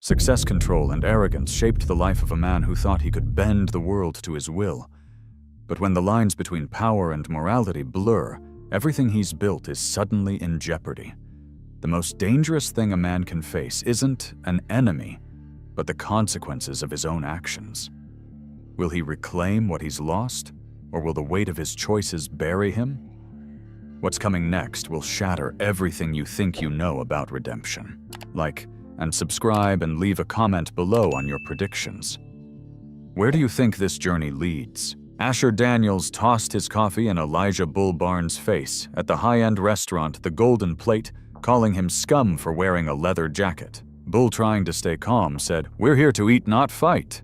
Success, control, and arrogance shaped the life of a man who thought he could bend the world to his will. But when the lines between power and morality blur, everything he's built is suddenly in jeopardy. The most dangerous thing a man can face isn't an enemy, but the consequences of his own actions. Will he reclaim what he's lost, or will the weight of his choices bury him? What's coming next will shatter everything you think you know about redemption. Like and subscribe and leave a comment below on your predictions. Where do you think this journey leads? Asher Daniels tossed his coffee in Elijah Bull Barnes' face at the high-end restaurant The Golden Plate, calling him scum for wearing a leather jacket. Bull, trying to stay calm, said, "We're here to eat, not fight."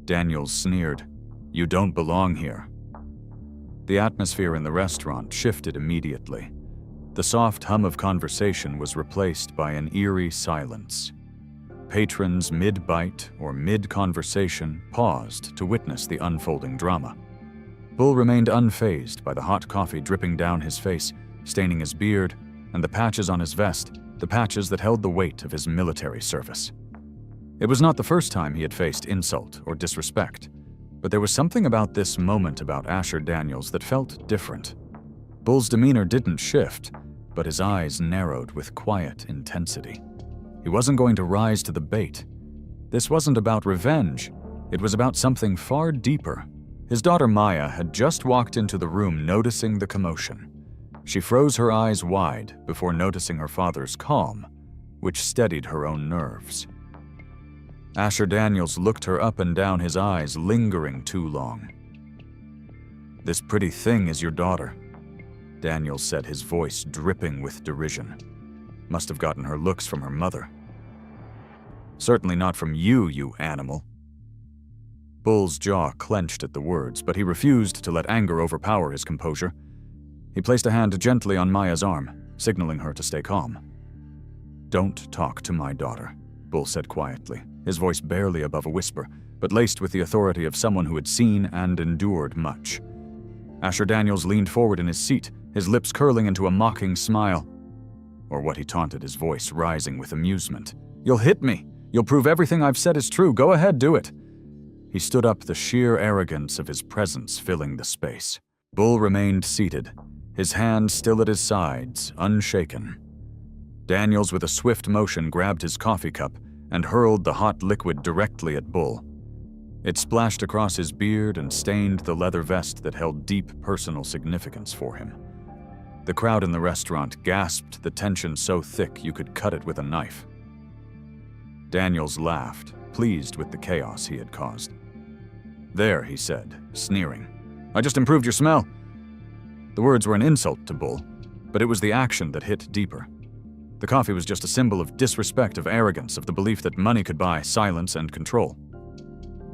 Daniels sneered, "You don't belong here." The atmosphere in the restaurant shifted immediately. The soft hum of conversation was replaced by an eerie silence. Patrons mid-bite or mid-conversation paused to witness the unfolding drama. Bull remained unfazed by the hot coffee dripping down his face, staining his beard, and the patches on his vest, the patches that held the weight of his military service. It was not the first time he had faced insult or disrespect, but there was something about this moment about Asher Daniels that felt different. Bull's demeanor didn't shift, but his eyes narrowed with quiet intensity. He wasn't going to rise to the bait. This wasn't about revenge. It was about something far deeper. His daughter Maya had just walked into the room, noticing the commotion. She froze her eyes wide before noticing her father's calm, which steadied her own nerves. Asher Daniels looked her up and down, his eyes lingering too long. "This pretty thing is your daughter," Daniels said, his voice dripping with derision. "Must have gotten her looks from her mother. Certainly not from you, you animal." Bull's jaw clenched at the words, but he refused to let anger overpower his composure. He placed a hand gently on Maya's arm, signaling her to stay calm. "Don't talk to my daughter," Bull said quietly, his voice barely above a whisper, but laced with the authority of someone who had seen and endured much. Asher Daniels leaned forward in his seat, his lips curling into a mocking smile. Or what he taunted, his voice rising with amusement. "You'll hit me! You'll prove everything I've said is true. Go ahead, do it!" He stood up, the sheer arrogance of his presence filling the space. Bull remained seated, his hands still at his sides, unshaken. Daniels, with a swift motion, grabbed his coffee cup and hurled the hot liquid directly at Bull. It splashed across his beard and stained the leather vest that held deep personal significance for him. The crowd in the restaurant gasped, the tension so thick you could cut it with a knife. Daniels laughed, pleased with the chaos he had caused. "There," he said, sneering. "I just improved your smell." The words were an insult to Bull, but it was the action that hit deeper. The coffee was just a symbol of disrespect, of arrogance, of the belief that money could buy silence and control.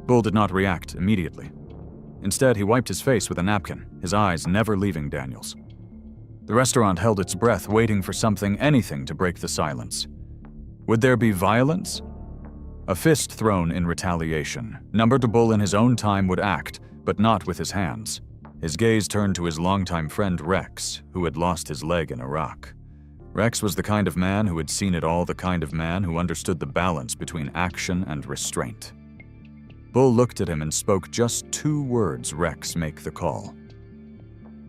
Bull did not react immediately. Instead, he wiped his face with a napkin, his eyes never leaving Daniels. The restaurant held its breath, waiting for something, anything, to break the silence. Would there be violence? A fist thrown in retaliation. Number to Bull in his own time would act, but not with his hands. His gaze turned to his longtime friend Rex, who had lost his leg in Iraq. Rex was the kind of man who had seen it all, the kind of man who understood the balance between action and restraint. Bull looked at him and spoke just 2 words. Rex, make the call.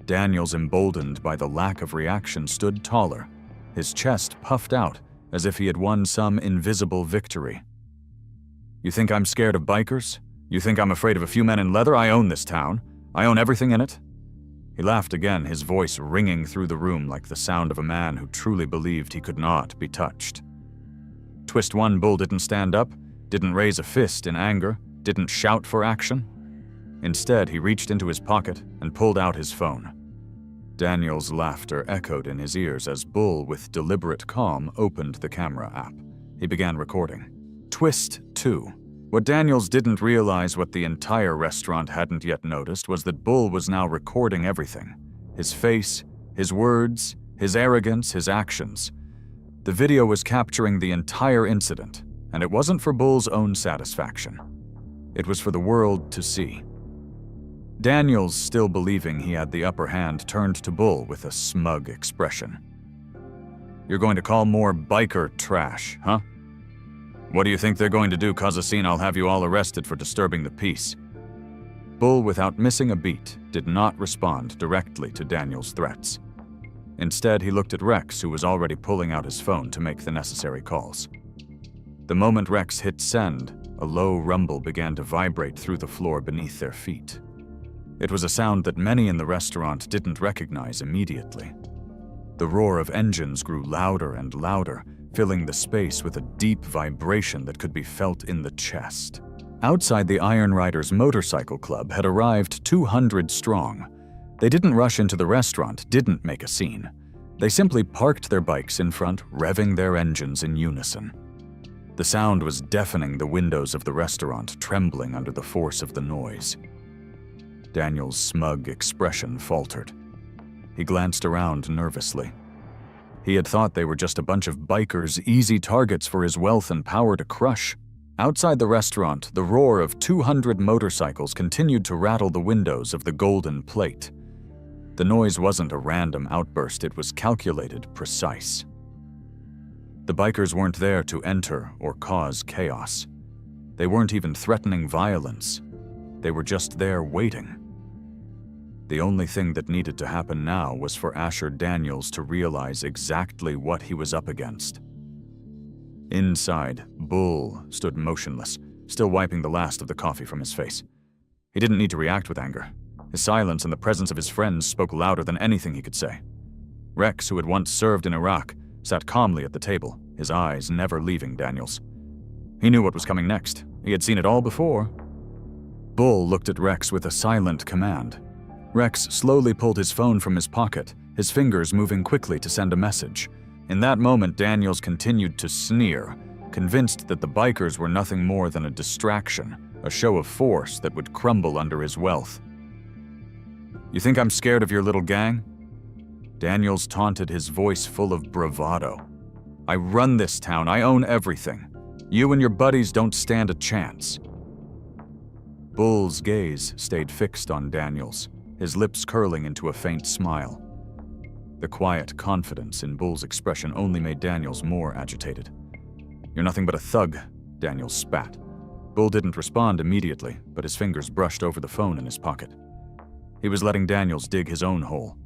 Daniels, emboldened by the lack of reaction, stood taller, his chest puffed out as if he had won some invisible victory. "You think I'm scared of bikers? You think I'm afraid of a few men in leather? I own this town. I own everything in it." He laughed again, his voice ringing through the room like the sound of a man who truly believed he could not be touched. Twist one, Bull didn't stand up, didn't raise a fist in anger, didn't shout for action. Instead, he reached into his pocket and pulled out his phone. Daniel's laughter echoed in his ears as Bull, with deliberate calm, opened the camera app. He began recording. Twist 2. What Daniels didn't realize, what the entire restaurant hadn't yet noticed, was that Bull was now recording everything. His face, his words, his arrogance, his actions. The video was capturing the entire incident, and it wasn't for Bull's own satisfaction. It was for the world to see. Daniels, still believing he had the upper hand, turned to Bull with a smug expression. "You're going to call more biker trash, huh?" What do you think they're going to do? Cause a scene? I'll have you all arrested for disturbing the peace. Bull, without missing a beat, did not respond directly to Daniel's threats. Instead, he looked at Rex, who was already pulling out his phone to make the necessary calls. The moment Rex hit send, a low rumble began to vibrate through the floor beneath their feet. It was a sound that many in the restaurant didn't recognize immediately. The roar of engines grew louder and louder, filling the space with a deep vibration that could be felt in the chest. Outside the Iron Riders Motorcycle Club had arrived 200 strong. They didn't rush into the restaurant, didn't make a scene. They simply parked their bikes in front, revving their engines in unison. The sound was deafening, the windows of the restaurant trembling under the force of the noise. Daniel's smug expression faltered. He glanced around nervously. He had thought they were just a bunch of bikers, easy targets for his wealth and power to crush. Outside the restaurant, the roar of 200 motorcycles continued to rattle the windows of the Golden Plate. The noise wasn't a random outburst, it was calculated, precise. The bikers weren't there to enter or cause chaos. They weren't even threatening violence. They were just there waiting. The only thing that needed to happen now was for Asher Daniels to realize exactly what he was up against. Inside, Bull stood motionless, still wiping the last of the coffee from his face. He didn't need to react with anger. His silence and the presence of his friends spoke louder than anything he could say. Rex, who had once served in Iraq, sat calmly at the table, his eyes never leaving Daniels. He knew what was coming next. He had seen it all before. Bull looked at Rex with a silent command. Rex slowly pulled his phone from his pocket, his fingers moving quickly to send a message. In that moment, Daniels continued to sneer, convinced that the bikers were nothing more than a distraction, a show of force that would crumble under his wealth. "You think I'm scared of your little gang?" Daniels taunted, his voice full of bravado. "I run this town, I own everything. You and your buddies don't stand a chance." Bull's gaze stayed fixed on Daniels, his lips curling into a faint smile. The quiet confidence in Bull's expression only made Daniels more agitated. "You're nothing but a thug," Daniels spat. Bull didn't respond immediately, but his fingers brushed over the phone in his pocket. He was letting Daniels dig his own hole.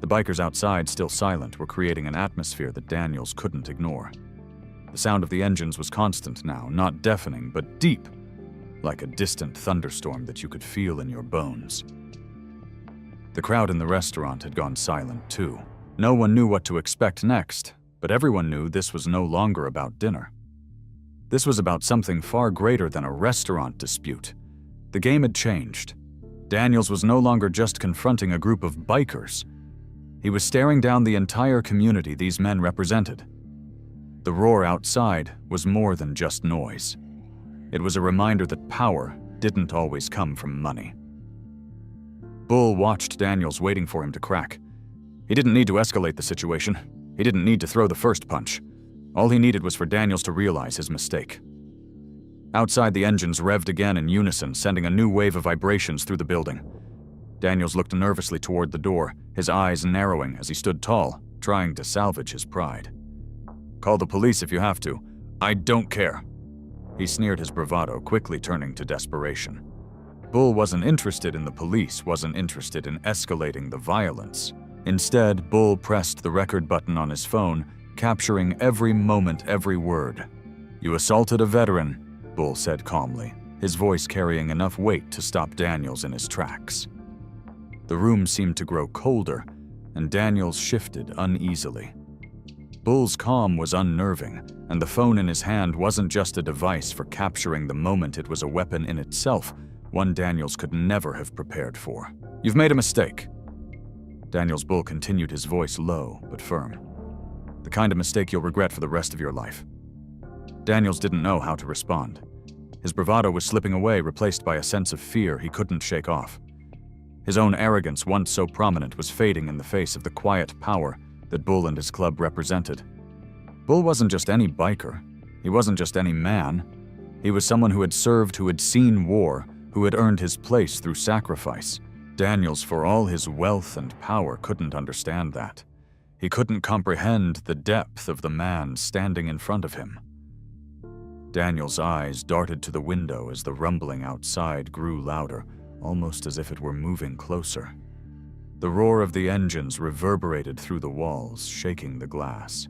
The bikers outside, still silent, were creating an atmosphere that Daniels couldn't ignore. The sound of the engines was constant now, not deafening, but deep, like a distant thunderstorm that you could feel in your bones. The crowd in the restaurant had gone silent too. No one knew what to expect next, but everyone knew this was no longer about dinner. This was about something far greater than a restaurant dispute. The game had changed. Daniels was no longer just confronting a group of bikers. He was staring down the entire community these men represented. The roar outside was more than just noise. It was a reminder that power didn't always come from money. Bull watched Daniels, waiting for him to crack. He didn't need to escalate the situation. He didn't need to throw the first punch. All he needed was for Daniels to realize his mistake. Outside, the engines revved again in unison, sending a new wave of vibrations through the building. Daniels looked nervously toward the door, his eyes narrowing as he stood tall, trying to salvage his pride. "Call the police if you have to. I don't care." He sneered his bravado, quickly turning to desperation. Bull wasn't interested in the police, wasn't interested in escalating the violence. Instead, Bull pressed the record button on his phone, capturing every moment, every word. "You assaulted a veteran," Bull said calmly, his voice carrying enough weight to stop Daniels in his tracks. The room seemed to grow colder, and Daniels shifted uneasily. Bull's calm was unnerving, and the phone in his hand wasn't just a device for capturing the moment, it was a weapon in itself, one Daniels could never have prepared for. "You've made a mistake." Daniels Bull continued, his voice low but firm. "The kind of mistake you'll regret for the rest of your life." Daniels didn't know how to respond. His bravado was slipping away, replaced by a sense of fear he couldn't shake off. His own arrogance, once so prominent, was fading in the face of the quiet power that Bull and his club represented. Bull wasn't just any biker. He wasn't just any man. He was someone who had served, who had seen war, who had earned his place through sacrifice. Daniels, for all his wealth and power, couldn't understand that. He couldn't comprehend the depth of the man standing in front of him. Daniel's eyes darted to the window as the rumbling outside grew louder, almost as if it were moving closer. The roar of the engines reverberated through the walls, shaking the glass.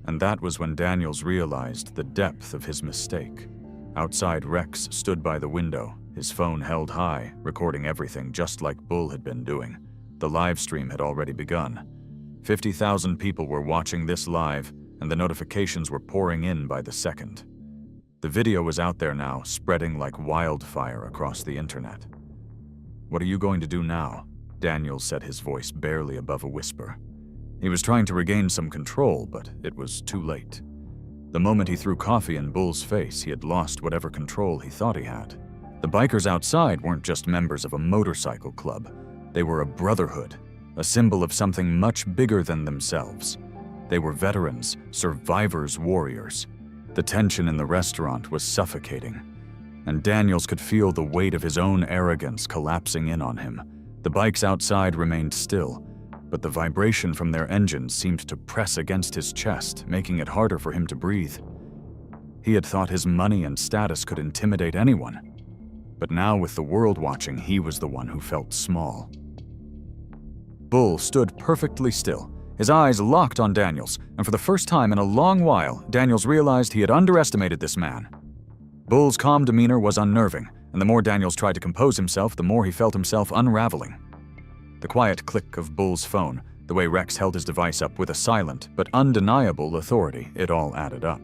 And that was when Daniels realized the depth of his mistake. Outside, Rex stood by the window, his phone held high, recording everything just like Bull had been doing. The live stream had already begun. 50,000 people were watching this live, and the notifications were pouring in by the second. The video was out there now, spreading like wildfire across the internet. "What are you going to do now?" Daniels said, his voice barely above a whisper. He was trying to regain some control, but it was too late. The moment he threw coffee in Bull's face, he had lost whatever control he thought he had. The bikers outside weren't just members of a motorcycle club. They were a brotherhood, a symbol of something much bigger than themselves. They were veterans, survivors, warriors. The tension in the restaurant was suffocating, and Daniels could feel the weight of his own arrogance collapsing in on him. The bikes outside remained still, but the vibration from their engines seemed to press against his chest, making it harder for him to breathe. He had thought his money and status could intimidate anyone, but now with the world watching, he was the one who felt small. Bull stood perfectly still, his eyes locked on Daniels, and for the first time in a long while, Daniels realized he had underestimated this man. Bull's calm demeanor was unnerving, and the more Daniels tried to compose himself, the more he felt himself unraveling. The quiet click of Bull's phone, the way Rex held his device up with a silent but undeniable authority, it all added up.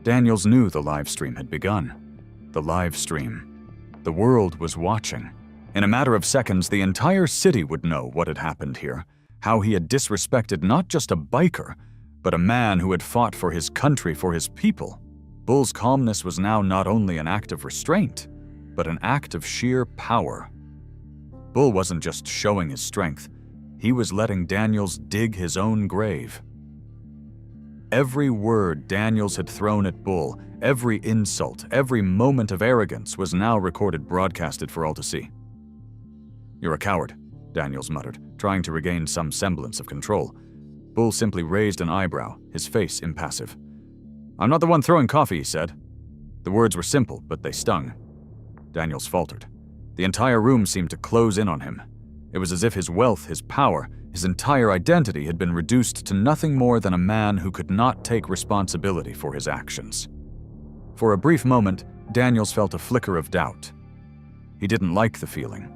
Daniels knew the live stream had begun. The live stream. The world was watching. In a matter of seconds, the entire city would know what had happened here, how he had disrespected not just a biker, but a man who had fought for his country, for his people. Bull's calmness was now not only an act of restraint, but an act of sheer power. Bull wasn't just showing his strength, he was letting Daniels dig his own grave. Every word Daniels had thrown at Bull, every insult, every moment of arrogance was now recorded, broadcasted for all to see. "You're a coward," Daniels muttered, trying to regain some semblance of control. Bull simply raised an eyebrow, his face impassive. "I'm not the one throwing coffee," he said. The words were simple, but they stung. Daniels faltered. The entire room seemed to close in on him. It was as if his wealth, his power, his entire identity had been reduced to nothing more than a man who could not take responsibility for his actions. For a brief moment, Daniels felt a flicker of doubt. He didn't like the feeling.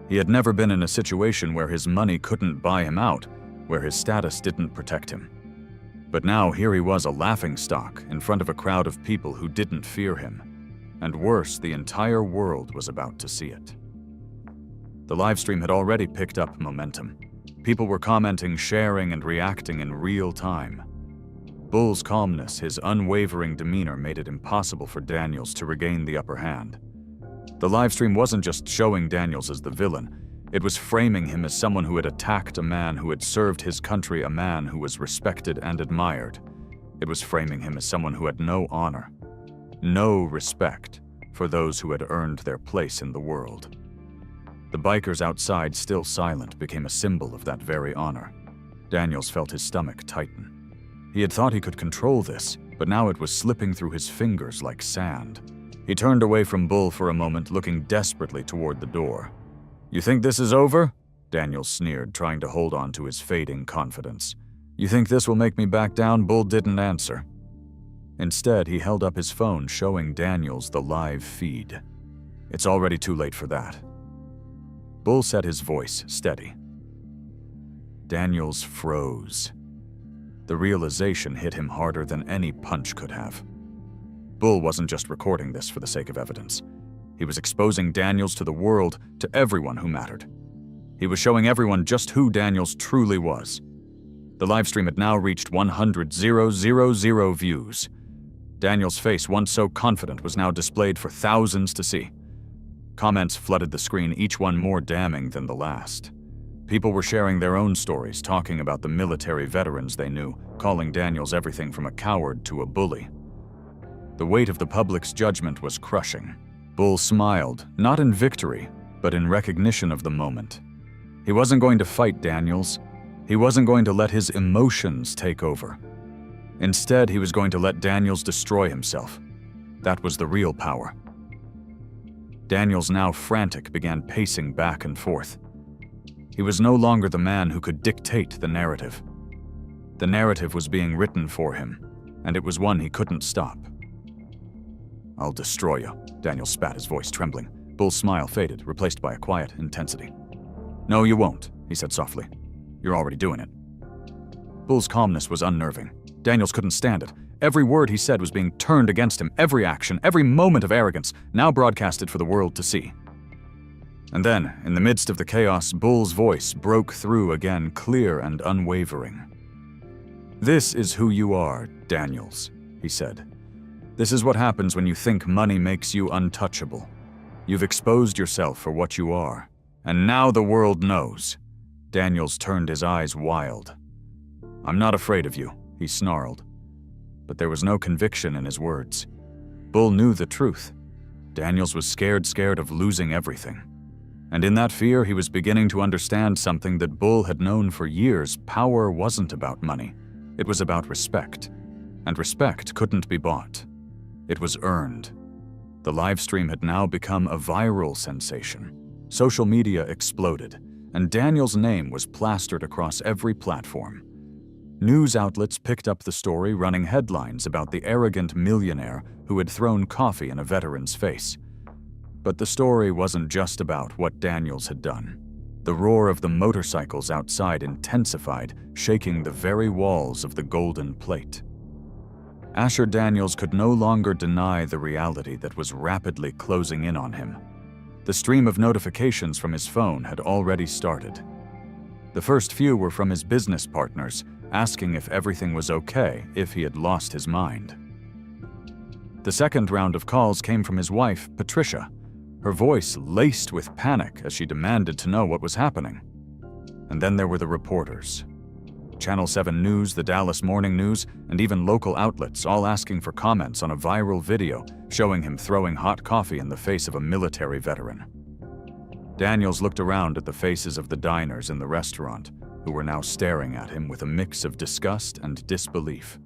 He had never been in a situation where his money couldn't buy him out, where his status didn't protect him. But now here he was, a laughingstock in front of a crowd of people who didn't fear him. And worse, the entire world was about to see it. The livestream had already picked up momentum. People were commenting, sharing, and reacting in real time. Bull's calmness, his unwavering demeanor, made it impossible for Daniels to regain the upper hand. The livestream wasn't just showing Daniels as the villain, it was framing him as someone who had attacked a man who had served his country, a man who was respected and admired. It was framing him as someone who had no honor, no respect for those who had earned their place in the world. The bikers outside, still silent, became a symbol of that very honor. Daniels felt his stomach tighten. He had thought he could control this, but now it was slipping through his fingers like sand. He turned away from Bull for a moment, looking desperately toward the door. "You think this is over?" Daniels sneered, trying to hold on to his fading confidence. "You think this will make me back down?" Bull didn't answer. Instead, he held up his phone, showing Daniels the live feed. "It's already too late for that." Bull set his voice steady. Daniels froze. The realization hit him harder than any punch could have. Bull wasn't just recording this for the sake of evidence. He was exposing Daniels to the world, to everyone who mattered. He was showing everyone just who Daniels truly was. The livestream had now reached 100,000 views. Daniels' face, once so confident, was now displayed for thousands to see. Comments flooded the screen, each one more damning than the last. People were sharing their own stories, talking about the military veterans they knew, calling Daniels everything from a coward to a bully. The weight of the public's judgment was crushing. Bull smiled, not in victory, but in recognition of the moment. He wasn't going to fight Daniels. He wasn't going to let his emotions take over. Instead, he was going to let Daniels destroy himself. That was the real power. Daniels, now frantic, began pacing back and forth. He was no longer the man who could dictate the narrative. The narrative was being written for him, and it was one he couldn't stop. "I'll destroy you," Daniels spat, his voice trembling. Bull's smile faded, replaced by a quiet intensity. "No, you won't," he said softly. "You're already doing it." Bull's calmness was unnerving. Daniels couldn't stand it. Every word he said was being turned against him, every action, every moment of arrogance, now broadcasted for the world to see. And then, in the midst of the chaos, Bull's voice broke through again, clear and unwavering. "This is who you are, Daniels," he said. "This is what happens when you think money makes you untouchable. You've exposed yourself for what you are, and now the world knows." Daniels turned his eyes wild. "I'm not afraid of you," he snarled. But there was no conviction in his words. Bull knew the truth. Daniels was scared of losing everything. And in that fear, he was beginning to understand something that Bull had known for years. Power wasn't about money. It was about respect. And respect couldn't be bought. It was earned. The live stream had now become a viral sensation. Social media exploded, and Daniels' name was plastered across every platform. News outlets picked up the story, running headlines about the arrogant millionaire who had thrown coffee in a veteran's face. But the story wasn't just about what Daniels had done. The roar of the motorcycles outside intensified, shaking the very walls of the Golden Plate. Asher Daniels could no longer deny the reality that was rapidly closing in on him. The stream of notifications from his phone had already started. The first few were from his business partners, asking if everything was okay, if he had lost his mind. The second round of calls came from his wife, Patricia, her voice laced with panic as she demanded to know what was happening. And then there were the reporters. Channel 7 News, the Dallas Morning News, and even local outlets, all asking for comments on a viral video showing him throwing hot coffee in the face of a military veteran. Daniels looked around at the faces of the diners in the restaurant, who were now staring at him with a mix of disgust and disbelief.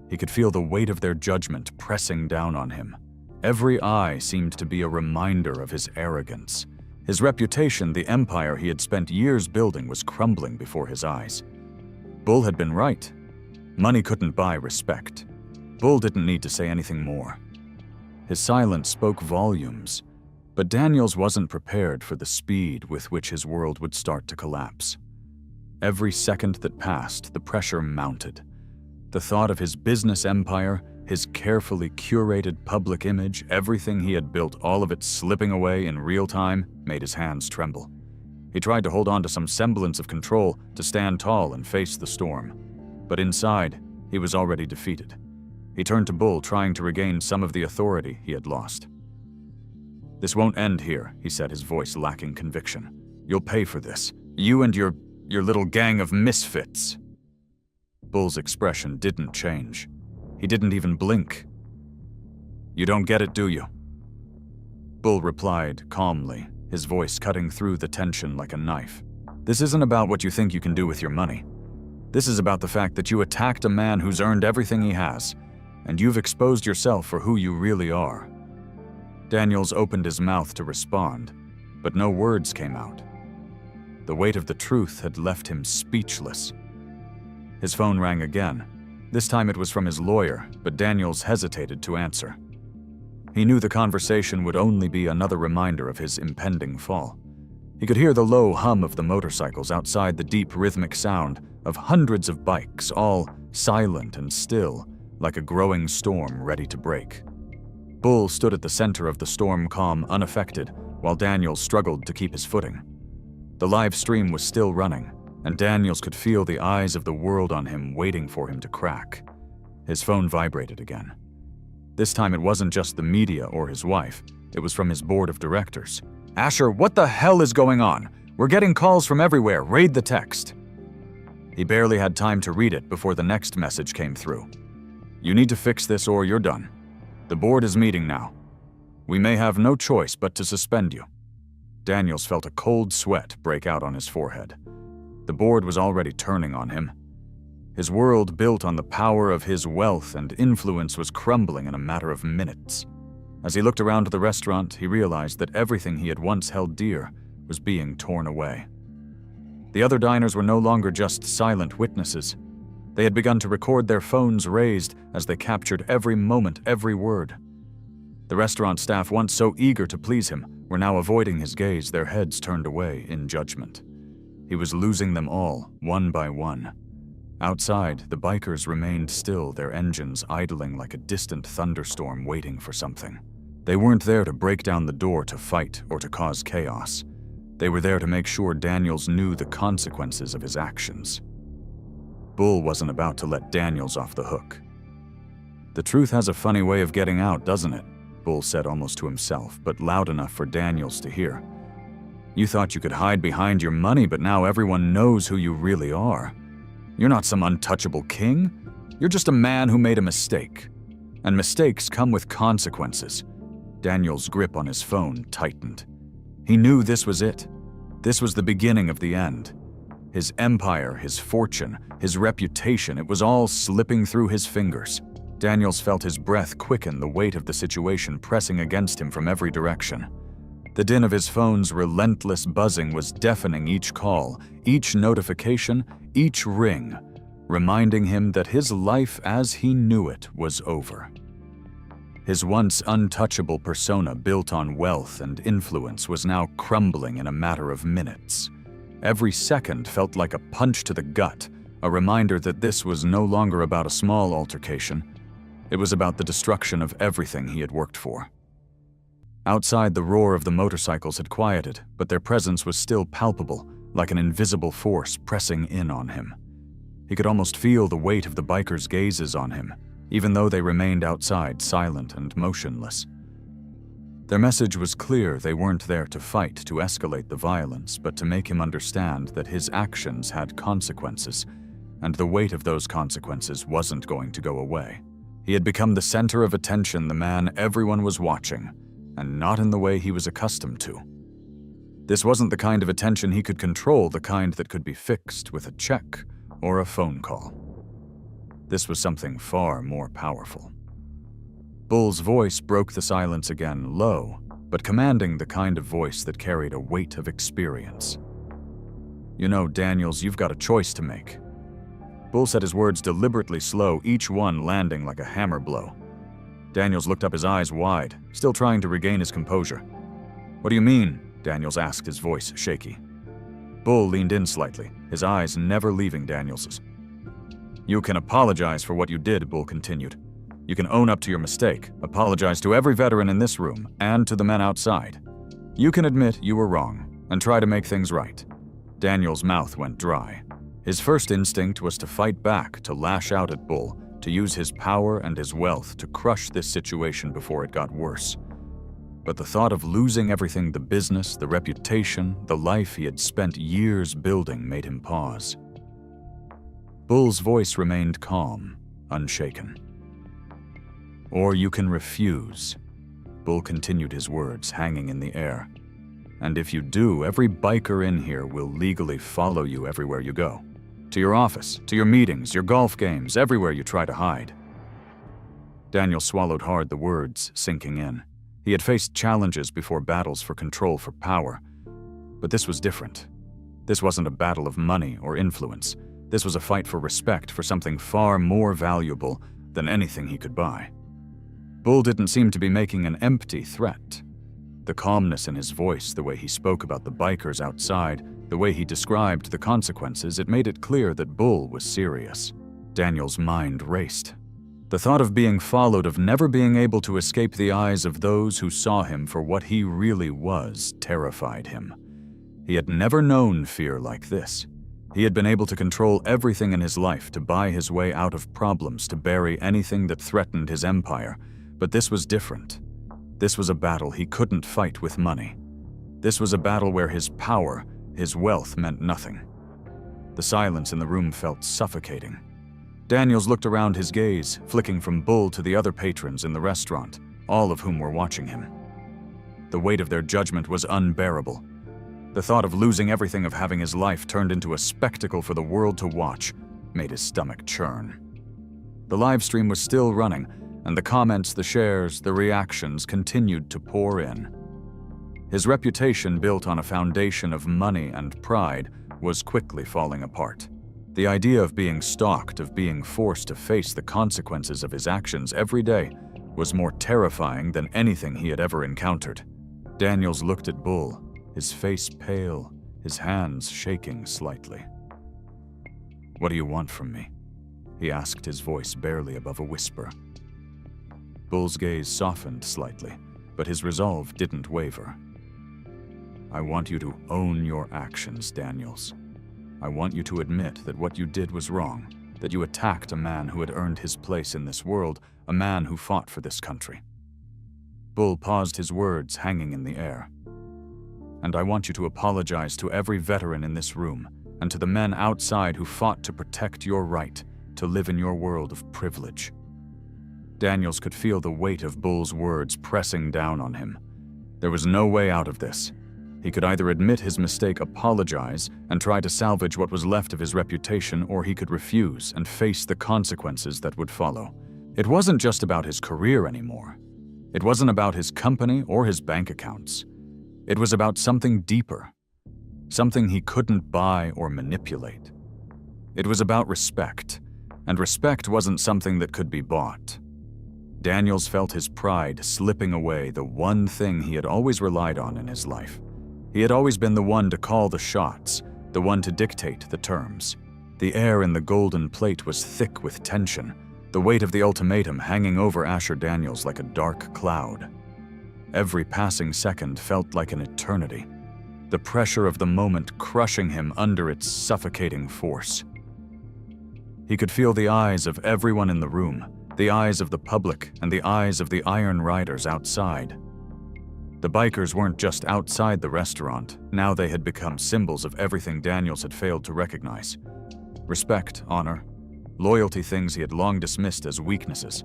He could feel the weight of their judgment pressing down on him. Every eye seemed to be a reminder of his arrogance. His reputation, the empire he had spent years building, was crumbling before his eyes. Bull had been right. Money couldn't buy respect. Bull didn't need to say anything more. His silence spoke volumes, but Daniels wasn't prepared for the speed with which his world would start to collapse. Every second that passed, the pressure mounted. The thought of his business empire, his carefully curated public image, everything he had built, all of it slipping away in real time, made his hands tremble. He tried to hold on to some semblance of control, to stand tall and face the storm. But inside, he was already defeated. He turned to Bull, trying to regain some of the authority he had lost. "This won't end here," he said, his voice lacking conviction. "You'll pay for this. You and your little gang of misfits." Bull's expression didn't change. He didn't even blink. "You don't get it, do you?" Bull replied calmly, his voice cutting through the tension like a knife. "This isn't about what you think you can do with your money. This is about the fact that you attacked a man who's earned everything he has, and you've exposed yourself for who you really are." Daniels opened his mouth to respond, but no words came out. The weight of the truth had left him speechless. His phone rang again. This time it was from his lawyer, but Daniels hesitated to answer. He knew the conversation would only be another reminder of his impending fall. He could hear the low hum of the motorcycles outside, the deep rhythmic sound of hundreds of bikes, all silent and still, like a growing storm ready to break. Bull stood at the center of the storm calm, unaffected, while Daniels struggled to keep his footing. The live stream was still running, and Daniels could feel the eyes of the world on him, waiting for him to crack. His phone vibrated again. This time it wasn't just the media or his wife, it was from his board of directors. "Asher, what the hell is going on? We're getting calls from everywhere, read the text." He barely had time to read it before the next message came through. "You need to fix this or you're done. The board is meeting now. We may have no choice but to suspend you." Daniels felt a cold sweat break out on his forehead. The board was already turning on him. His world, built on the power of his wealth and influence, was crumbling in a matter of minutes. As he looked around the restaurant, he realized that everything he had once held dear was being torn away. The other diners were no longer just silent witnesses. They had begun to record, their phones raised as they captured every moment, every word. The restaurant staff, once so eager to please him, were now avoiding his gaze, their heads turned away in judgment. He was losing them all, one by one. Outside, the bikers remained still, their engines idling like a distant thunderstorm waiting for something. They weren't there to break down the door, to fight, or to cause chaos. They were there to make sure Daniels knew the consequences of his actions. Bull wasn't about to let Daniels off the hook. "The truth has a funny way of getting out, doesn't it?" Bull said, almost to himself, but loud enough for Daniels to hear. "You thought you could hide behind your money, but now everyone knows who you really are. You're not some untouchable king. You're just a man who made a mistake. And mistakes come with consequences." Daniel's grip on his phone tightened. He knew this was it. This was the beginning of the end. His empire, his fortune, his reputation, it was all slipping through his fingers. Daniels felt his breath quicken, the weight of the situation pressing against him from every direction. The din of his phone's relentless buzzing was deafening, each call, each notification, each ring, reminding him that his life as he knew it was over. His once untouchable persona, built on wealth and influence, was now crumbling in a matter of minutes. Every second felt like a punch to the gut, a reminder that this was no longer about a small altercation. It was about the destruction of everything he had worked for. Outside, the roar of the motorcycles had quieted, but their presence was still palpable, like an invisible force pressing in on him. He could almost feel the weight of the bikers' gazes on him, even though they remained outside, silent and motionless. Their message was clear. They weren't there to fight, to escalate the violence, but to make him understand that his actions had consequences, and the weight of those consequences wasn't going to go away. He had become the center of attention, the man everyone was watching, and not in the way he was accustomed to. This wasn't the kind of attention he could control, the kind that could be fixed with a check or a phone call. This was something far more powerful. Bull's voice broke the silence again, low, but commanding, the kind of voice that carried a weight of experience. "You know, Daniels, you've got a choice to make." Bull said his words deliberately slow, each one landing like a hammer blow. Daniels looked up, his eyes wide, still trying to regain his composure. "What do you mean?" Daniels asked, his voice shaky. Bull leaned in slightly, his eyes never leaving Daniels's. "You can apologize for what you did," Bull continued. "You can own up to your mistake, apologize to every veteran in this room and to the men outside. You can admit you were wrong and try to make things right." Daniel's mouth went dry. His first instinct was to fight back, to lash out at Bull, to use his power and his wealth to crush this situation before it got worse. But the thought of losing everything, the business, the reputation, the life he had spent years building, made him pause. Bull's voice remained calm, unshaken. "Or you can refuse." Bull continued, his words hanging in the air. "And if you do, every biker in here will legally follow you everywhere you go. To your office, to your meetings, your golf games, everywhere you try to hide." Daniel swallowed hard, the words sinking in. He had faced challenges before, battles for control, for power. But this was different. This wasn't a battle of money or influence. This was a fight for respect, for something far more valuable than anything he could buy. Bull didn't seem to be making an empty threat. The calmness in his voice, the way he spoke about the bikers outside, the way he described the consequences, it made it clear that Bull was serious. Daniel's mind raced. The thought of being followed, of never being able to escape the eyes of those who saw him for what he really was, terrified him. He had never known fear like this. He had been able to control everything in his life, to buy his way out of problems, to bury anything that threatened his empire. But this was different. This was a battle he couldn't fight with money. This was a battle where his power, his wealth meant nothing. The silence in the room felt suffocating. Daniels looked around, his gaze flicking from Bull to the other patrons in the restaurant, all of whom were watching him. The weight of their judgment was unbearable. The thought of losing everything, of having his life turned into a spectacle for the world to watch, made his stomach churn. The live stream was still running, and the comments, the shares, the reactions continued to pour in. His reputation, built on a foundation of money and pride, was quickly falling apart. The idea of being stalked, of being forced to face the consequences of his actions every day, was more terrifying than anything he had ever encountered. Daniels looked at Bull, his face pale, his hands shaking slightly. "What do you want from me?" he asked, his voice barely above a whisper. Bull's gaze softened slightly, but his resolve didn't waver. "I want you to own your actions, Daniels. I want you to admit that what you did was wrong, that you attacked a man who had earned his place in this world, a man who fought for this country." Bull paused, his words hanging in the air. "And I want you to apologize to every veteran in this room, and to the men outside who fought to protect your right to live in your world of privilege." Daniels could feel the weight of Bull's words pressing down on him. There was no way out of this. He could either admit his mistake, apologize, and try to salvage what was left of his reputation, or he could refuse and face the consequences that would follow. It wasn't just about his career anymore. It wasn't about his company or his bank accounts. It was about something deeper, something he couldn't buy or manipulate. It was about respect, and respect wasn't something that could be bought. Daniels felt his pride slipping away, the one thing he had always relied on in his life. He had always been the one to call the shots, the one to dictate the terms. The air in the golden plate was thick with tension, the weight of the ultimatum hanging over Asher Daniels like a dark cloud. Every passing second felt like an eternity, the pressure of the moment crushing him under its suffocating force. He could feel the eyes of everyone in the room, the eyes of the public, and the eyes of the Iron Riders outside. The bikers weren't just outside the restaurant, now they had become symbols of everything Daniels had failed to recognize. Respect, honor, loyalty, things he had long dismissed as weaknesses.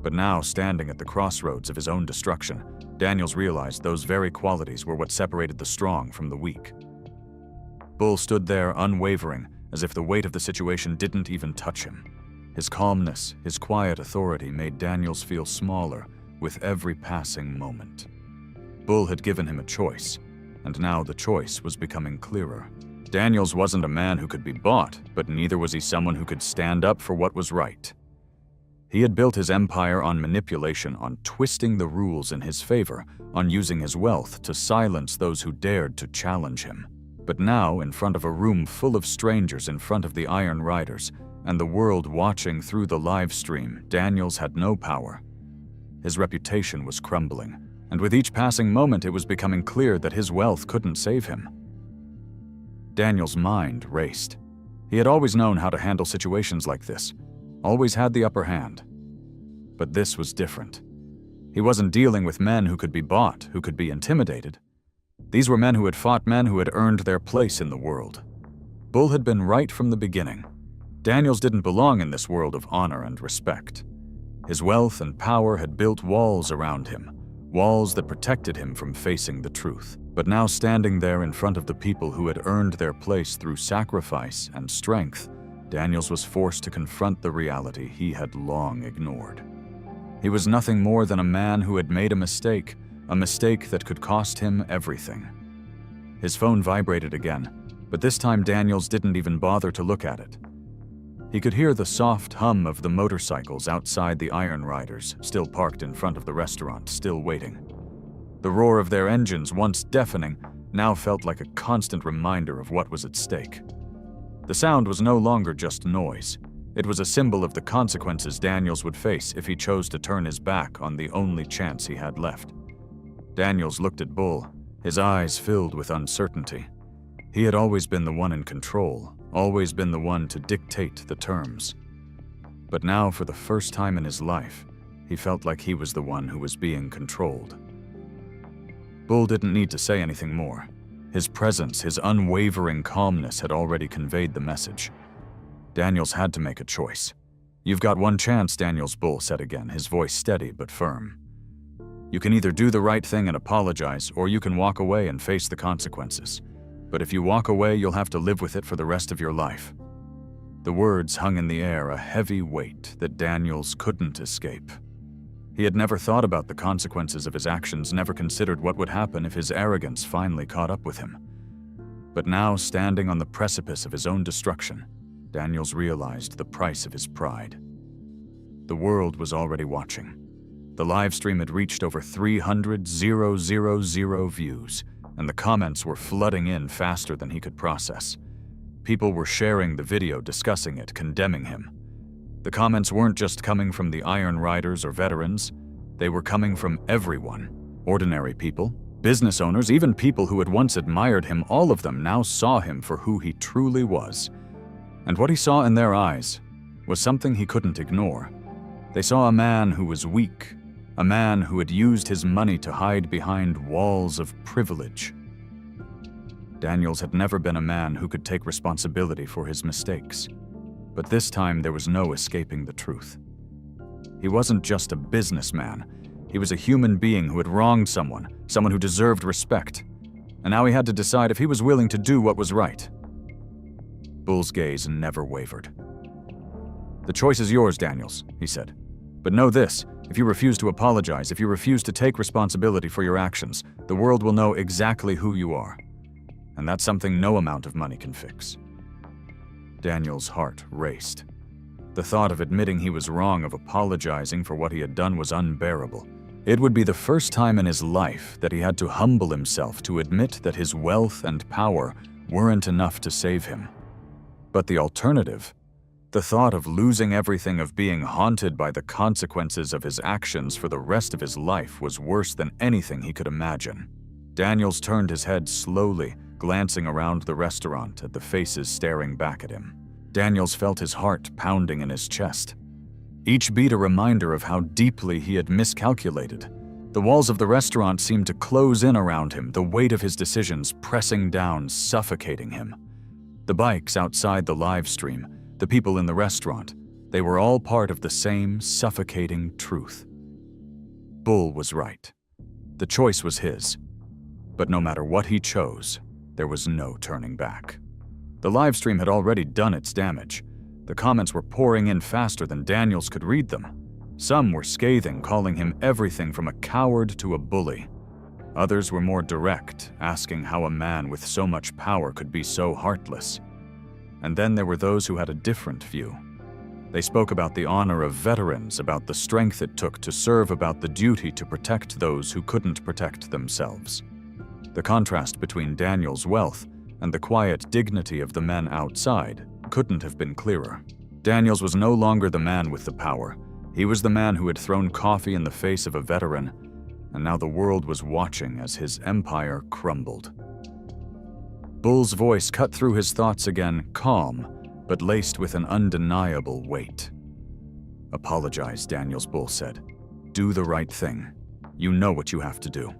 But now, standing at the crossroads of his own destruction, Daniels realized those very qualities were what separated the strong from the weak. Bull stood there unwavering, as if the weight of the situation didn't even touch him. His calmness, his quiet authority made Daniels feel smaller with every passing moment. Bull had given him a choice, and now the choice was becoming clearer. Daniels wasn't a man who could be bought, but neither was he someone who could stand up for what was right. He had built his empire on manipulation, on twisting the rules in his favor, on using his wealth to silence those who dared to challenge him. But now, in front of a room full of strangers, in front of the Iron Riders, and the world watching through the live stream, Daniels had no power. His reputation was crumbling, and with each passing moment it was becoming clear that his wealth couldn't save him. Daniels' mind raced. He had always known how to handle situations like this, always had the upper hand. But this was different. He wasn't dealing with men who could be bought, who could be intimidated. These were men who had fought, men who had earned their place in the world. Bull had been right from the beginning. Daniels didn't belong in this world of honor and respect. His wealth and power had built walls around him, walls that protected him from facing the truth. But now, standing there in front of the people who had earned their place through sacrifice and strength, Daniels was forced to confront the reality he had long ignored. He was nothing more than a man who had made a mistake that could cost him everything. His phone vibrated again, but this time Daniels didn't even bother to look at it. He could hear the soft hum of the motorcycles outside the Iron Riders, still parked in front of the restaurant, still waiting. The roar of their engines, once deafening, now felt like a constant reminder of what was at stake. The sound was no longer just noise. It was a symbol of the consequences Daniels would face if he chose to turn his back on the only chance he had left. Daniels looked at Bull, his eyes filled with uncertainty. He had always been the one in control, always been the one to dictate the terms. But now, for the first time in his life, he felt like he was the one who was being controlled. Bull didn't need to say anything more. His presence, his unwavering calmness had already conveyed the message. Daniels had to make a choice. "You've got one chance, Daniels," Bull said again, his voice steady but firm. "You can either do the right thing and apologize, or you can walk away and face the consequences. But if you walk away, you'll have to live with it for the rest of your life." The words hung in the air, a heavy weight that Daniels couldn't escape. He had never thought about the consequences of his actions, never considered what would happen if his arrogance finally caught up with him. But now, standing on the precipice of his own destruction, Daniels realized the price of his pride. The world was already watching. The live stream had reached over 300,000 views, and the comments were flooding in faster than he could process. People were sharing the video, discussing it, condemning him. The comments weren't just coming from the Iron Riders or veterans. They were coming from everyone. Ordinary people, business owners, even people who had once admired him. All of them now saw him for who he truly was. And what he saw in their eyes was something he couldn't ignore. They saw a man who was weak, a man who had used his money to hide behind walls of privilege. Daniels had never been a man who could take responsibility for his mistakes. But this time there was no escaping the truth. He wasn't just a businessman. He was a human being who had wronged someone who deserved respect. And now he had to decide if he was willing to do what was right. Bull's gaze never wavered. "The choice is yours, Daniels," he said. "But know this, if you refuse to apologize, if you refuse to take responsibility for your actions, the world will know exactly who you are. And that's something no amount of money can fix." Daniels' heart raced. The thought of admitting he was wrong, of apologizing for what he had done, was unbearable. It would be the first time in his life that he had to humble himself to admit that his wealth and power weren't enough to save him. But the alternative, the thought of losing everything, of being haunted by the consequences of his actions for the rest of his life, was worse than anything he could imagine. Daniels turned his head slowly, glancing around the restaurant at the faces staring back at him. Daniels felt his heart pounding in his chest. Each beat a reminder of how deeply he had miscalculated. The walls of the restaurant seemed to close in around him, the weight of his decisions pressing down, suffocating him. The bikes outside the live stream, the people in the restaurant, they were all part of the same suffocating truth. Bull was right. The choice was his. But no matter what he chose, there was no turning back. The livestream had already done its damage. The comments were pouring in faster than Daniels could read them. Some were scathing, calling him everything from a coward to a bully. Others were more direct, asking how a man with so much power could be so heartless. And then there were those who had a different view. They spoke about the honor of veterans, about the strength it took to serve, about the duty to protect those who couldn't protect themselves. The contrast between Daniels' wealth and the quiet dignity of the men outside couldn't have been clearer. Daniels was no longer the man with the power. He was the man who had thrown coffee in the face of a veteran, and now the world was watching as his empire crumbled. Bull's voice cut through his thoughts again, calm, but laced with an undeniable weight. "Apologize, Daniels," Bull said. "Do the right thing. You know what you have to do."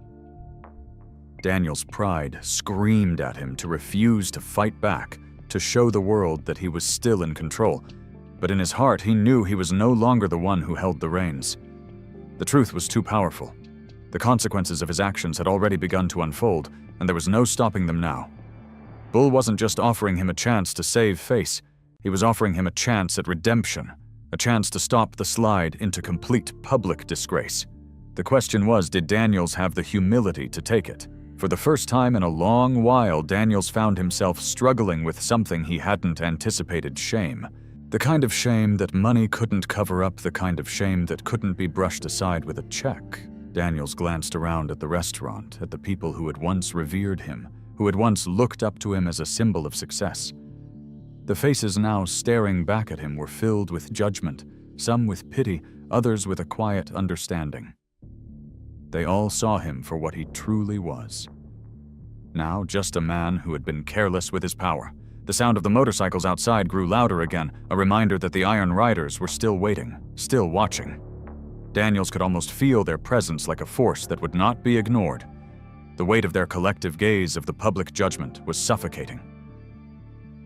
Daniels' pride screamed at him to refuse to fight back, to show the world that he was still in control. But in his heart, he knew he was no longer the one who held the reins. The truth was too powerful. The consequences of his actions had already begun to unfold, and there was no stopping them now. Bull wasn't just offering him a chance to save face. He was offering him a chance at redemption, a chance to stop the slide into complete public disgrace. The question was, did Daniels have the humility to take it? For the first time in a long while, Daniels found himself struggling with something he hadn't anticipated: shame. The kind of shame that money couldn't cover up, the kind of shame that couldn't be brushed aside with a check. Daniels glanced around at the restaurant, at the people who had once revered him, who had once looked up to him as a symbol of success. The faces now staring back at him were filled with judgment, some with pity, others with a quiet understanding. They all saw him for what he truly was. Now just a man who had been careless with his power. The sound of the motorcycles outside grew louder again, a reminder that the Iron Riders were still waiting, still watching. Daniels could almost feel their presence like a force that would not be ignored. The weight of their collective gaze, of the public judgment, was suffocating.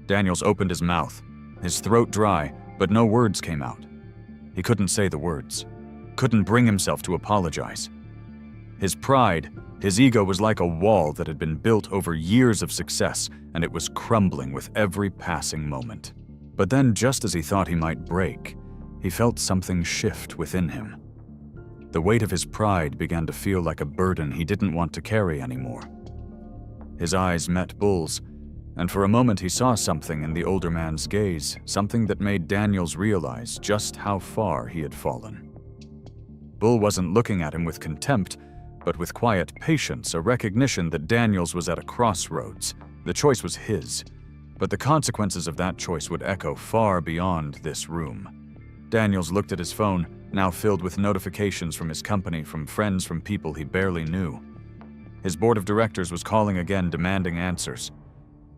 Daniels opened his mouth, his throat dry, but no words came out. He couldn't say the words, couldn't bring himself to apologize. His pride, his ego was like a wall that had been built over years of success, and it was crumbling with every passing moment. But then, just as he thought he might break, he felt something shift within him. The weight of his pride began to feel like a burden he didn't want to carry anymore. His eyes met Bull's, and for a moment he saw something in the older man's gaze, something that made Daniels realize just how far he had fallen. Bull wasn't looking at him with contempt, but with quiet patience, a recognition that Daniels was at a crossroads. The choice was his, but the consequences of that choice would echo far beyond this room. Daniels looked at his phone, now filled with notifications from his company, from friends, from people he barely knew. His board of directors was calling again, demanding answers.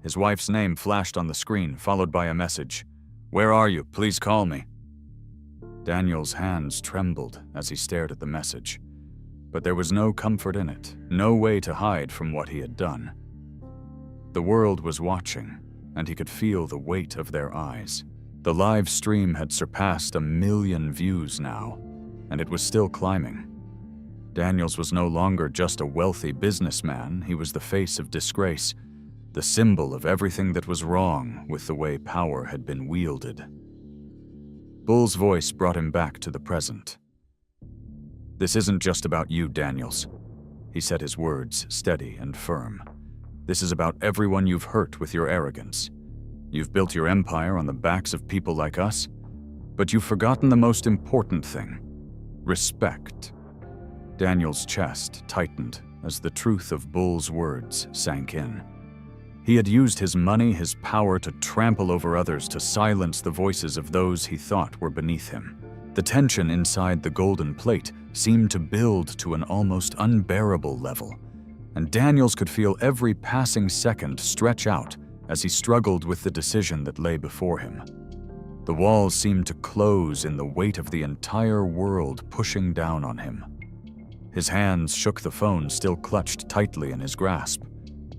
His wife's name flashed on the screen, followed by a message. "Where are you? Please call me." Daniel's hands trembled as he stared at the message. But there was no comfort in it, no way to hide from what he had done. The world was watching, and he could feel the weight of their eyes. The live stream had surpassed 1 million views now, and it was still climbing. Daniels was no longer just a wealthy businessman, he was the face of disgrace, the symbol of everything that was wrong with the way power had been wielded. Bull's voice brought him back to the present. "This isn't just about you, Daniels." He said his words steady and firm. "This is about everyone you've hurt with your arrogance. You've built your empire on the backs of people like us, but you've forgotten the most important thing: respect." Daniel's chest tightened as the truth of Bull's words sank in. He had used his money, his power to trample over others, to silence the voices of those he thought were beneath him. The tension inside the golden plate seemed to build to an almost unbearable level, and Daniels could feel every passing second stretch out as he struggled with the decision that lay before him. The walls seemed to close in the weight of the entire world pushing down on him. His hands shook the phone still clutched tightly in his grasp,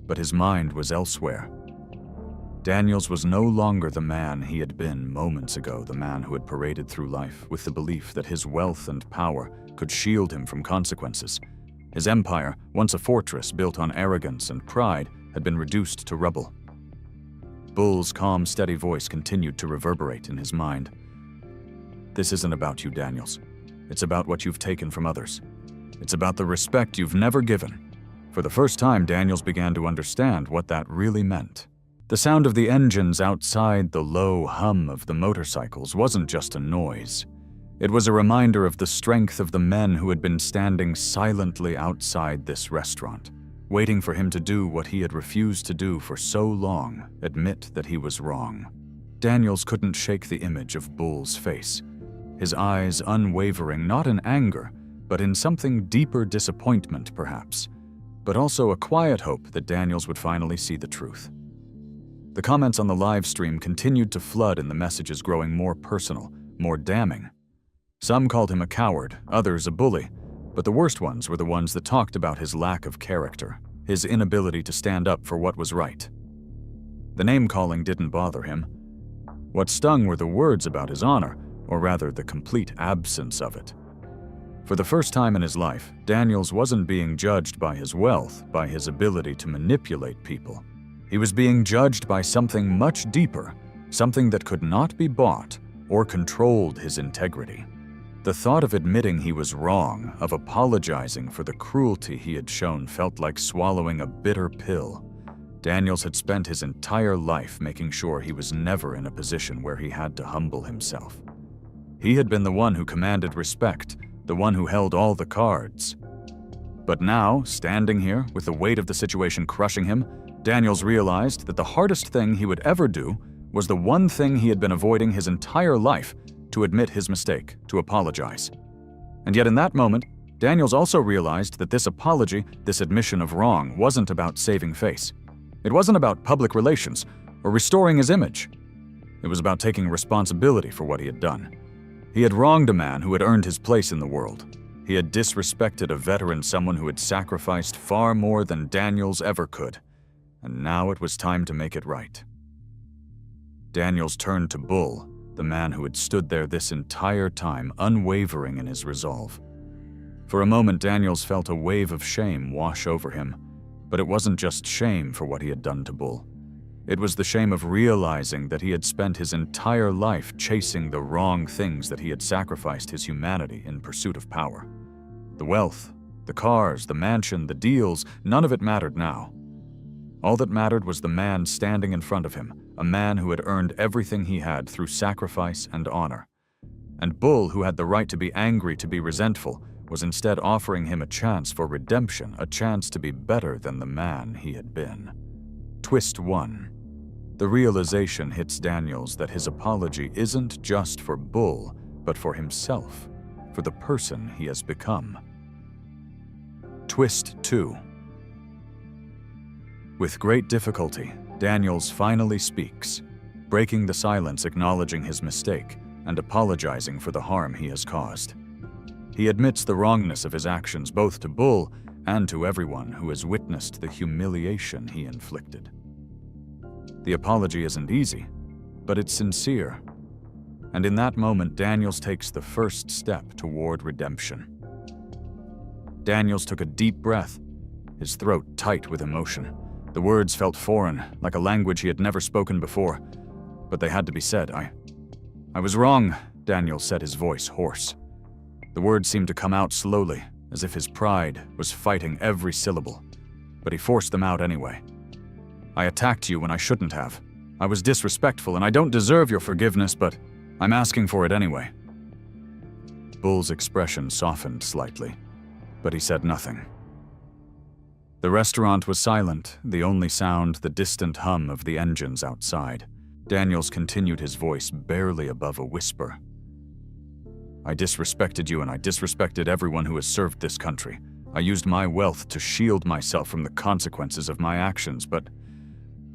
but his mind was elsewhere. Daniels was no longer the man he had been moments ago, the man who had paraded through life with the belief that his wealth and power could shield him from consequences. His empire, once a fortress built on arrogance and pride, had been reduced to rubble. Bull's calm, steady voice continued to reverberate in his mind. "This isn't about you, Daniels. It's about what you've taken from others. It's about the respect you've never given." For the first time, Daniels began to understand what that really meant. The sound of the engines outside, the low hum of the motorcycles, wasn't just a noise. It was a reminder of the strength of the men who had been standing silently outside this restaurant, waiting for him to do what he had refused to do for so long, admit that he was wrong. Daniels couldn't shake the image of Bull's face, his eyes unwavering, not in anger, but in something deeper, disappointment perhaps, but also a quiet hope that Daniels would finally see the truth. The comments on the live stream continued to flood, and the messages growing more personal, more damning. Some called him a coward, others a bully, but the worst ones were the ones that talked about his lack of character, his inability to stand up for what was right. The name-calling didn't bother him. What stung were the words about his honor, or rather the complete absence of it. For the first time in his life, Daniels wasn't being judged by his wealth, by his ability to manipulate people. He was being judged by something much deeper, something that could not be bought or controlled his integrity. The thought of admitting he was wrong, of apologizing for the cruelty he had shown, felt like swallowing a bitter pill. Daniels had spent his entire life making sure he was never in a position where he had to humble himself. He had been the one who commanded respect, the one who held all the cards. But now, standing here, with the weight of the situation crushing him, Daniels realized that the hardest thing he would ever do was the one thing he had been avoiding his entire life: to admit his mistake, to apologize. And yet in that moment, Daniels also realized that this apology, this admission of wrong, wasn't about saving face. It wasn't about public relations or restoring his image. It was about taking responsibility for what he had done. He had wronged a man who had earned his place in the world. He had disrespected a veteran, someone who had sacrificed far more than Daniels ever could. And now it was time to make it right. Daniels turned to Bull, the man who had stood there this entire time, unwavering in his resolve. For a moment, Daniels felt a wave of shame wash over him, but it wasn't just shame for what he had done to Bull. It was the shame of realizing that he had spent his entire life chasing the wrong things, that he had sacrificed his humanity in pursuit of power. The wealth, the cars, the mansion, the deals, none of it mattered now. All that mattered was the man standing in front of him, a man who had earned everything he had through sacrifice and honor. And Bull, who had the right to be angry, to be resentful, was instead offering him a chance for redemption, a chance to be better than the man he had been. Twist 1. The realization hits Daniels that his apology isn't just for Bull, but for himself, for the person he has become. Twist 2. With great difficulty, Daniels finally speaks, breaking the silence, acknowledging his mistake, and apologizing for the harm he has caused. He admits the wrongness of his actions both to Bull and to everyone who has witnessed the humiliation he inflicted. The apology isn't easy, but it's sincere. And in that moment, Daniels takes the first step toward redemption. Daniels took a deep breath, his throat tight with emotion. The words felt foreign, like a language he had never spoken before, but they had to be said. I was wrong, Daniels said, his voice hoarse. The words seemed to come out slowly, as if his pride was fighting every syllable, but he forced them out anyway. I attacked you when I shouldn't have. I was disrespectful, and I don't deserve your forgiveness, but I'm asking for it anyway. Bull's expression softened slightly, but he said nothing. The restaurant was silent, the only sound the distant hum of the engines outside. Daniels continued, his voice barely above a whisper. I disrespected you, and I disrespected everyone who has served this country. I used my wealth to shield myself from the consequences of my actions, but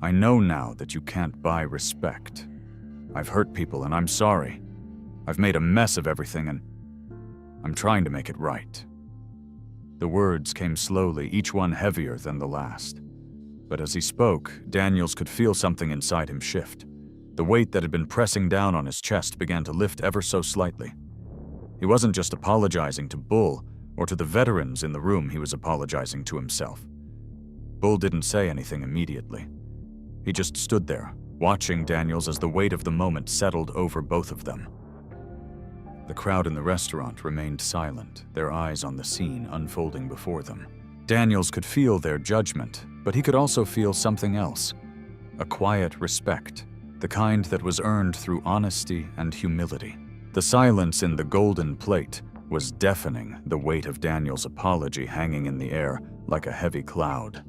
I know now that you can't buy respect. I've hurt people, and I'm sorry. I've made a mess of everything, and I'm trying to make it right. The words came slowly, each one heavier than the last. But as he spoke, Daniels could feel something inside him shift. The weight that had been pressing down on his chest began to lift ever so slightly. He wasn't just apologizing to Bull or to the veterans in the room, he was apologizing to himself. Bull didn't say anything immediately. He just stood there, watching Daniels as the weight of the moment settled over both of them. The crowd in the restaurant remained silent, their eyes on the scene unfolding before them. Daniels could feel their judgment, but he could also feel something else. A quiet respect, the kind that was earned through honesty and humility. The silence in the golden plate was deafening, the weight of Daniels' apology hanging in the air like a heavy cloud.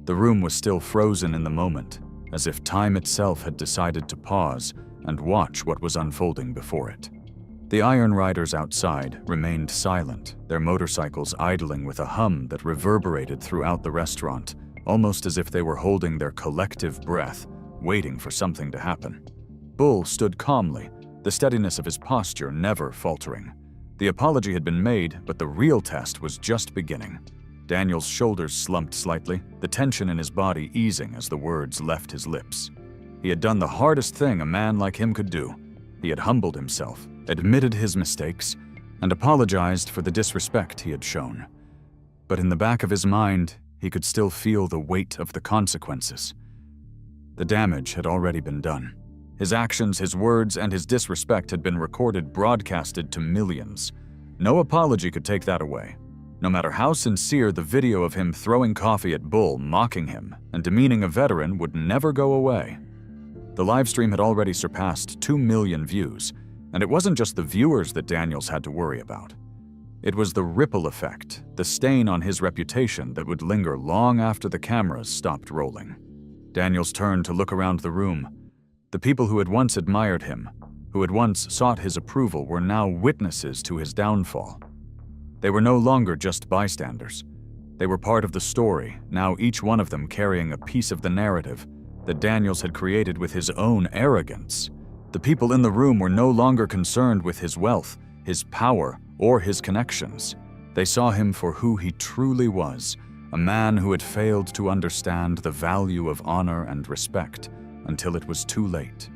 The room was still frozen in the moment, as if time itself had decided to pause and watch what was unfolding before it. The Iron Riders outside remained silent, their motorcycles idling with a hum that reverberated throughout the restaurant, almost as if they were holding their collective breath, waiting for something to happen. Bull stood calmly, the steadiness of his posture never faltering. The apology had been made, but the real test was just beginning. Daniel's shoulders slumped slightly, the tension in his body easing as the words left his lips. He had done the hardest thing a man like him could do. He had humbled himself, admitted his mistakes, and apologized for the disrespect he had shown. But in the back of his mind, he could still feel the weight of the consequences. The damage had already been done. His actions, his words, and his disrespect had been recorded, broadcasted to millions. No apology could take that away. No matter how sincere, the video of him throwing coffee at Bull, mocking him, and demeaning a veteran would never go away. The livestream had already surpassed 2 million views, and it wasn't just the viewers that Daniels had to worry about. It was the ripple effect, the stain on his reputation that would linger long after the cameras stopped rolling. Daniels turned to look around the room. The people who had once admired him, who had once sought his approval, were now witnesses to his downfall. They were no longer just bystanders. They were part of the story, now each one of them carrying a piece of the narrative that Daniels had created with his own arrogance. The people in the room were no longer concerned with his wealth, his power, or his connections. They saw him for who he truly was, a man who had failed to understand the value of honor and respect until it was too late.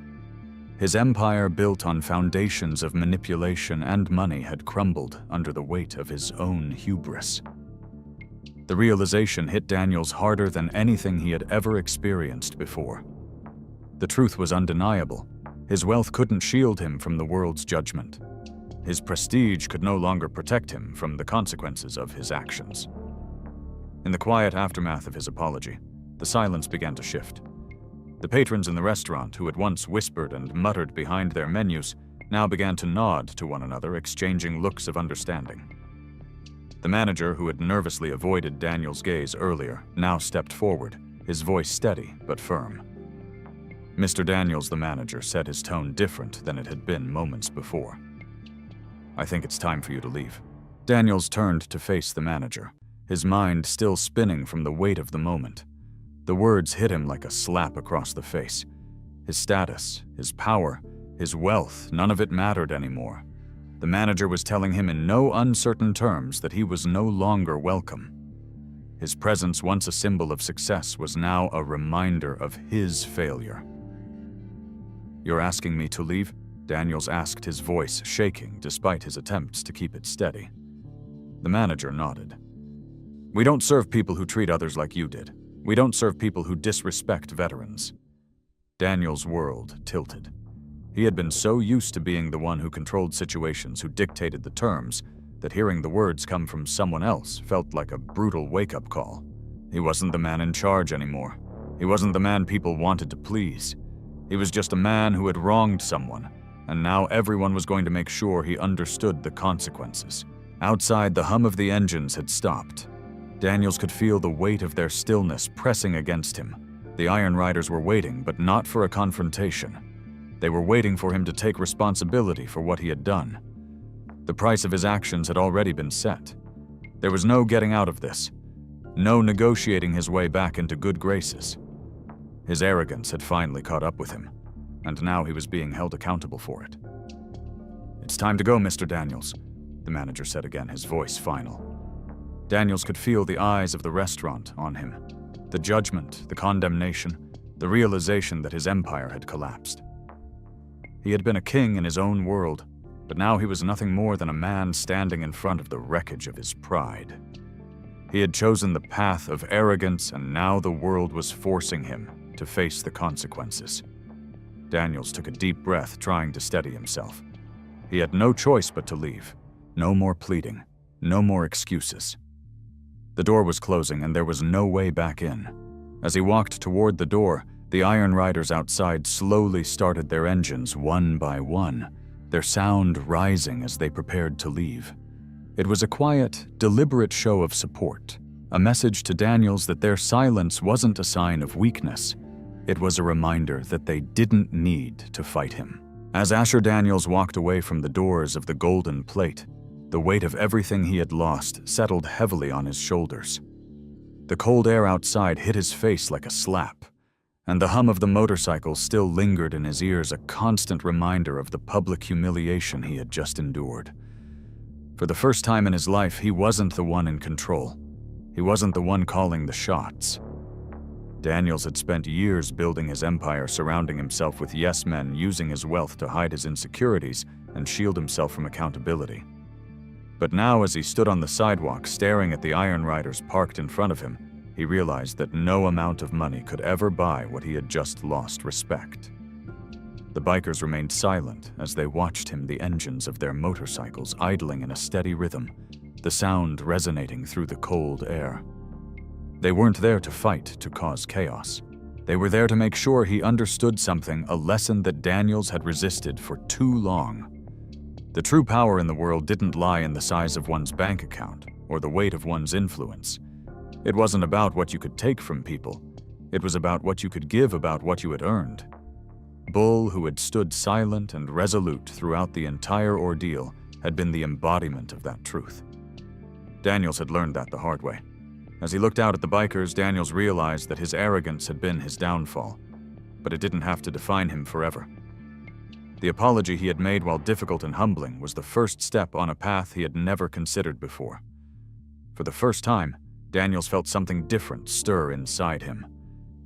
His empire, built on foundations of manipulation and money, had crumbled under the weight of his own hubris. The realization hit Daniels harder than anything he had ever experienced before. The truth was undeniable. His wealth couldn't shield him from the world's judgment. His prestige could no longer protect him from the consequences of his actions. In the quiet aftermath of his apology, the silence began to shift. The patrons in the restaurant, who had once whispered and muttered behind their menus, now began to nod to one another, exchanging looks of understanding. The manager, who had nervously avoided Daniel's gaze earlier, now stepped forward, his voice steady but firm. Mr. Daniels, the manager, said, his tone different than it had been moments before. "I think it's time for you to leave." Daniels turned to face the manager, his mind still spinning from the weight of the moment. The words hit him like a slap across the face. His status, his power, his wealth, none of it mattered anymore. The manager was telling him in no uncertain terms that he was no longer welcome. His presence, once a symbol of success, was now a reminder of his failure. "You're asking me to leave?" Daniels asked, his voice shaking despite his attempts to keep it steady. The manager nodded. "We don't serve people who treat others like you did. We don't serve people who disrespect veterans." Daniel's world tilted. He had been so used to being the one who controlled situations, who dictated the terms, that hearing the words come from someone else felt like a brutal wake-up call. He wasn't the man in charge anymore. He wasn't the man people wanted to please. He was just a man who had wronged someone, and now everyone was going to make sure he understood the consequences. Outside, the hum of the engines had stopped. Daniels could feel the weight of their stillness pressing against him. The Iron Riders were waiting, but not for a confrontation. They were waiting for him to take responsibility for what he had done. The price of his actions had already been set. There was no getting out of this, no negotiating his way back into good graces. His arrogance had finally caught up with him, and now he was being held accountable for it. "It's time to go, Mr. Daniels," the manager said again, his voice final. Daniels could feel the eyes of the restaurant on him, the judgment, the condemnation, the realization that his empire had collapsed. He had been a king in his own world, but now he was nothing more than a man standing in front of the wreckage of his pride. He had chosen the path of arrogance, and now the world was forcing him to face the consequences. Daniels took a deep breath, trying to steady himself. He had no choice but to leave. No more pleading, no more excuses. The door was closing, and there was no way back in. As he walked toward the door, the Iron Riders outside slowly started their engines one by one, their sound rising as they prepared to leave. It was a quiet, deliberate show of support, a message to Daniels that their silence wasn't a sign of weakness. It was a reminder that they didn't need to fight him. As Asher Daniels walked away from the doors of the Golden Plate, the weight of everything he had lost settled heavily on his shoulders. The cold air outside hit his face like a slap, and the hum of the motorcycle still lingered in his ears, a constant reminder of the public humiliation he had just endured. For the first time in his life, he wasn't the one in control. He wasn't the one calling the shots. Daniels had spent years building his empire, surrounding himself with yes-men, using his wealth to hide his insecurities and shield himself from accountability. But now, as he stood on the sidewalk staring at the Iron Riders parked in front of him, he realized that no amount of money could ever buy what he had just lost: respect. The bikers remained silent as they watched him, the engines of their motorcycles idling in a steady rhythm, the sound resonating through the cold air. They weren't there to fight, to cause chaos. They were there to make sure he understood something, a lesson that Daniels had resisted for too long. The true power in the world didn't lie in the size of one's bank account or the weight of one's influence. It wasn't about what you could take from people. It was about what you could give, about what you had earned. Bull, who had stood silent and resolute throughout the entire ordeal, had been the embodiment of that truth. Daniels had learned that the hard way. As he looked out at the bikers, Daniels realized that his arrogance had been his downfall, but it didn't have to define him forever. The apology he had made, while difficult and humbling, was the first step on a path he had never considered before. For the first time, Daniels felt something different stir inside him.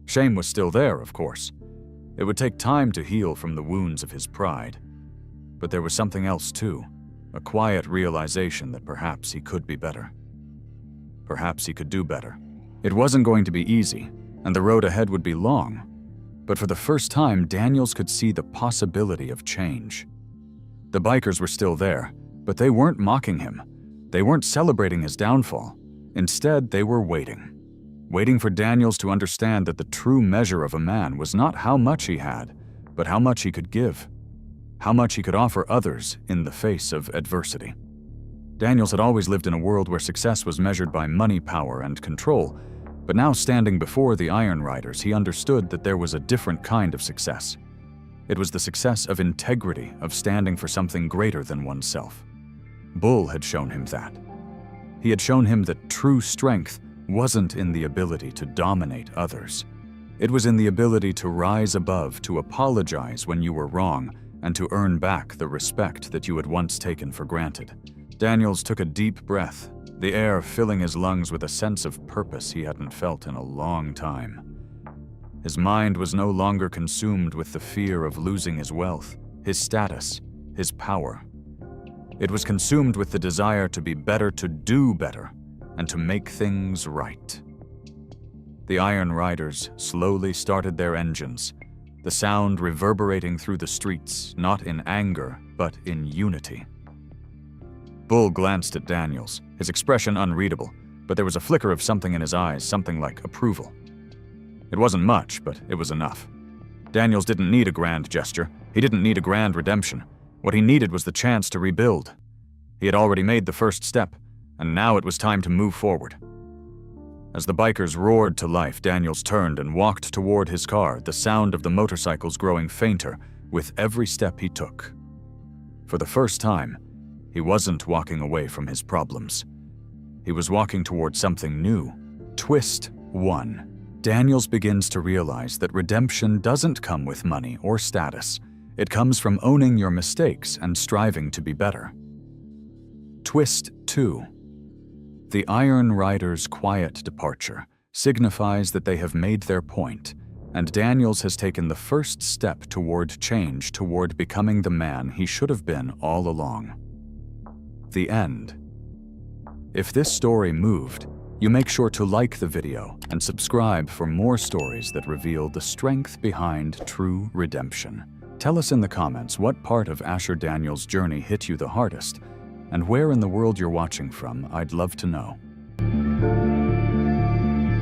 Shame was still there, of course. It would take time to heal from the wounds of his pride. But there was something else too, a quiet realization that perhaps he could be better. Perhaps he could do better. It wasn't going to be easy, and the road ahead would be long. But for the first time, Daniels could see the possibility of change. The bikers were still there, but they weren't mocking him. They weren't celebrating his downfall. Instead, they were waiting for Daniels to understand that the true measure of a man was not how much he had, but how much he could give, how much he could offer others in the face of adversity. Daniels had always lived in a world where success was measured by money, power, and control, but now standing before the Iron Riders, he understood that there was a different kind of success. It was the success of integrity, of standing for something greater than oneself. Bull had shown him that. He had shown him that true strength wasn't in the ability to dominate others. It was in the ability to rise above, to apologize when you were wrong, and to earn back the respect that you had once taken for granted. Daniels took a deep breath, the air filling his lungs with a sense of purpose he hadn't felt in a long time. His mind was no longer consumed with the fear of losing his wealth, his status, his power. It was consumed with the desire to be better, to do better, and to make things right. The Iron Riders slowly started their engines, the sound reverberating through the streets, not in anger, but in unity. Bull glanced at Daniels, his expression unreadable, but there was a flicker of something in his eyes, something like approval. It wasn't much, but it was enough. Daniels didn't need a grand gesture. He didn't need a grand redemption. What he needed was the chance to rebuild. He had already made the first step, and now it was time to move forward. As the bikers roared to life, Daniels turned and walked toward his car, the sound of the motorcycles growing fainter with every step he took. For the first time, he wasn't walking away from his problems. He was walking toward something new. Twist 1. Daniels begins to realize that redemption doesn't come with money or status. It comes from owning your mistakes and striving to be better. Twist 2. The Iron Riders' quiet departure signifies that they have made their point, and Daniels has taken the first step toward change, toward becoming the man he should have been all along. The end. If this story moved, you make sure to like the video and subscribe for more stories that reveal the strength behind true redemption. Tell us in the comments what part of Asher Daniels' journey hit you the hardest, and where in the world you're watching from. I'd love to know.